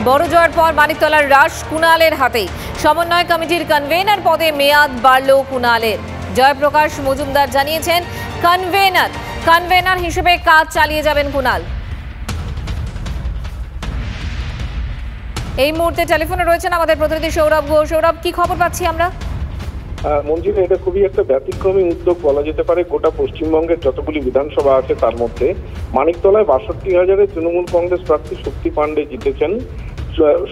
বড় জয়ের পর মানিকতলার রাশ কুণালের হাতেই। সমন্বয় কমিটির কনভেনার পদে মেয়াদ বাড়ল কুণালের। জয়প্রকাশ মজুমদার জানিয়েছেন কনভেনার হিসেবে কাজ চালিয়ে যাবেন কুণাল। এই মুহূর্তে টেলিফোনে রয়েছেন আমাদের প্রতিনিধি সৌরভ ঘোষ। সৌরভ, কি খবর পাচ্ছি আমরা? মঞ্জিল, এটা খুবই একটা ব্যতিক্রমী উদ্যোগ বলা যেতে পারে। গোটা পশ্চিমবঙ্গের যতগুলি বিধানসভা আছে তার মধ্যে মানিকতলায় 62,000-এর তৃণমূল কংগ্রেস প্রার্থী শক্তি পাণ্ডে জিতেছেন।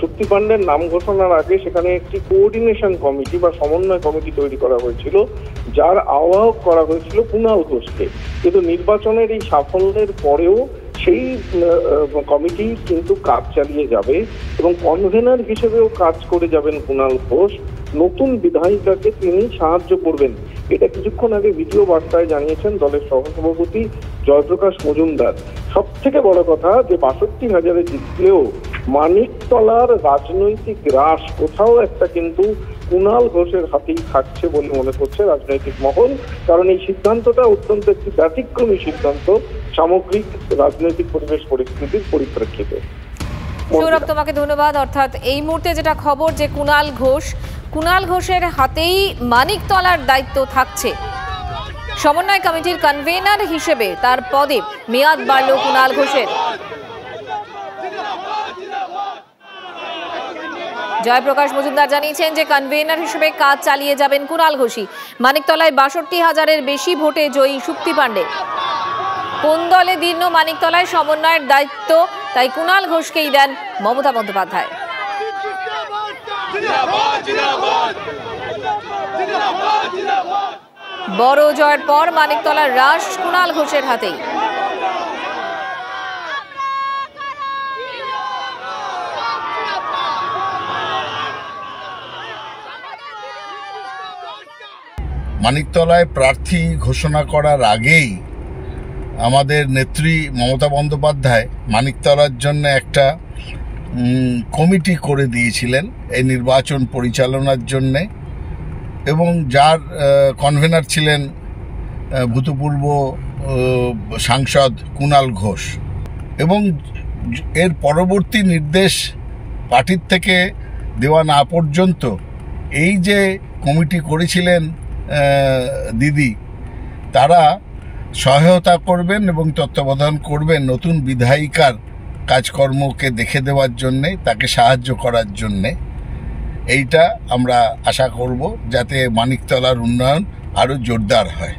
শক্তি পাণ্ডের নাম ঘোষণার আগে সেখানে একটি কোঅর্ডিনেশন কমিটি বা সমন্বয় কমিটি তৈরি করা হয়েছিল, যার আহ্বায়ক করা হয়েছিল কুণাল ঘোষকে। কিন্তু নির্বাচনের এই সাফল্যের পরেও সেই কমিটি কিন্তু কাজ চালিয়ে যাবে এবং কনভেনার হিসেবেও কাজ করে যাবেন কুণাল ঘোষ। নতুন বিধায়িকাকে তিনি সাহায্য করবেন, এটা কিছুক্ষণ আগে ভিডিও বার্তায় জানিয়েছেন দলের সহসভাপতি জয়প্রকাশ মজুমদার। সব থেকে বড় কথা যে 62,000-এ জিতলেও মানিকতলার রাজনৈতিক রাশ কোথাও একটা কিন্তু কুণাল ঘোষের হাতেই থাকছে বলে মনে করছে রাজনৈতিক মহল। কারণ এই সিদ্ধান্তটা অত্যন্ত একটি ব্যতিক্রমী সিদ্ধান্ত সামগ্রিক রাজনৈতিক পরিবেশ পরিস্থিতির পরিপ্রেক্ষিতে। সৌরভ, তোমাকে ধন্যবাদ। অর্থাৎ এই মুহূর্তে যেটা খবর যে কুণাল ঘোষের হাতেই মানিকতলার দায়িত্ব থাকছে। সমন্বয় কমিটির কনভেনার হিসেবে তার পদে মেয়াদ বাড়ল কুণাল ঘোষের। জয়প্রকাশ মজুমদার জানিয়েছেন যে কনভেনার হিসেবে কাজ চালিয়ে যাবেন কুণাল ঘোষই। মানিকতলায় 62,000-এর বেশি ভোটে জয়ী শক্তি পাণ্ডে। কোন দলে দীর্ণ মানিকতলায় সমন্বয়ের দায়িত্ব, তাই কুণাল ঘোষকেই দেন মমতা বন্দ্যোপাধ্যায়। বড় জয়ের পর মানিকতলার রাশ কুণাল ঘোষের হাতেই। মানিকতলায় প্রার্থী ঘোষণা করার আগেই আমাদের নেত্রী মমতা বন্দ্যোপাধ্যায় মানিকতলার জন্য একটা কমিটি করে দিয়েছিলেন এই নির্বাচন পরিচালনার জন্যে, এবং যার কনভেনার ছিলেন ভূতপূর্ব সাংসদ কুণাল ঘোষ। এবং এর পরবর্তী নির্দেশ পার্টির থেকে দেওয়া না পর্যন্ত এই যে কমিটি করেছিলেন দিদি, তারা সহায়তা করবেন এবং তত্ত্বাবধান করবেন নতুন বিধায়িকার কাজকর্মকে দেখে দেওয়ার জন্যে, তাকে সাহায্য করার জন্যে। এইটা আমরা আশা করব যাতে মানিকতলার উন্নয়ন আরও জোরদার হয়।